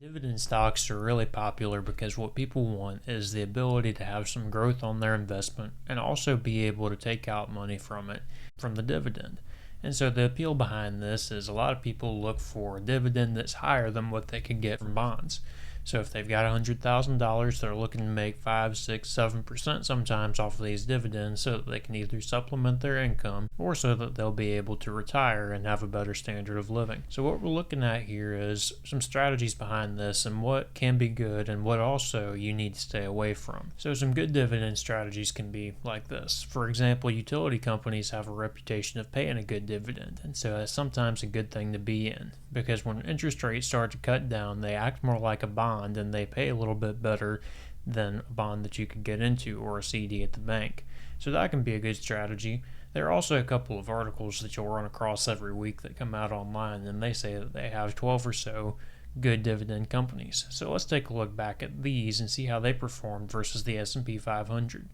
Dividend stocks are really popular because what people want is the ability to have some growth on their investment and also be able to take out money from it from the dividend. And so the appeal behind this is a lot of people look for a dividend that's higher than what they could get from bonds. So if they've got $100,000, they're looking to make 5, 6, 7% sometimes off of these dividends so that they can either supplement their income or so that they'll be able to retire and have a better standard of living. So what we're looking at here is some strategies behind this and what can be good and what also you need to stay away from. So some good dividend strategies can be like this. For example, utility companies have a reputation of paying a good dividend, and so that's sometimes a good thing to be in because when interest rates start to cut down, they act more like a bond and they pay a little bit better than a bond that you could get into or a CD at the bank. So that can be a good strategy. There are also a couple of articles that you'll run across every week that come out online, and they say that they have 12 or so good dividend companies. So let's take a look back at these and see how they performed versus the S&P 500.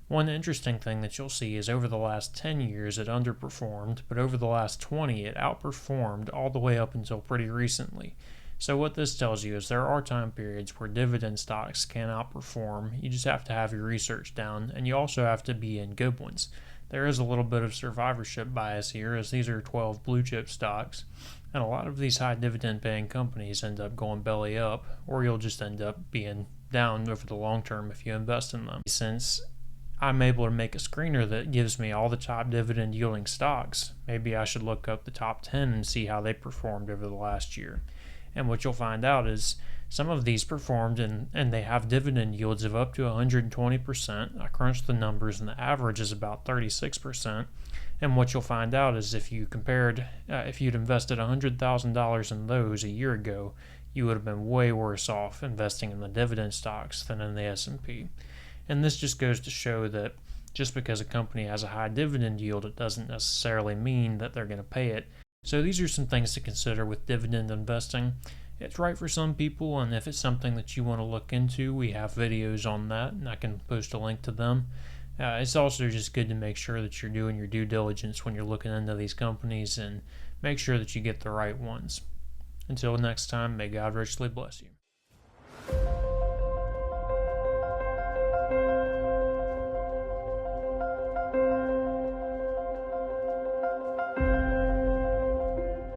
One interesting thing that you'll see is over the last 10 years it underperformed, but over the last 20 it outperformed all the way up until pretty recently. So what this tells you is there are time periods where dividend stocks can outperform. You just have to have your research down, and you also have to be in good ones. There is a little bit of survivorship bias here, as these are 12 blue chip stocks, and a lot of these high dividend paying companies end up going belly up, or you'll just end up being down over the long term if you invest in them. Since I'm able to make a screener that gives me all the top dividend yielding stocks, maybe I should look up the top 10 and see how they performed over the last year. And what you'll find out is some of these performed and they have dividend yields of up to 120%. I crunched the numbers and the average is about 36%. And what you'll find out is if you'd invested $100,000 in those a year ago, you would have been way worse off investing in the dividend stocks than in the S&P. And this just goes to show that just because a company has a high dividend yield, it doesn't necessarily mean that they're going to pay it. So these are some things to consider with dividend investing. It's right for some people, and if it's something that you want to look into, we have videos on that, and I can post a link to them. It's also just good to make sure that you're doing your due diligence when you're looking into these companies and make sure that you get the right ones. Until next time, may God richly bless you.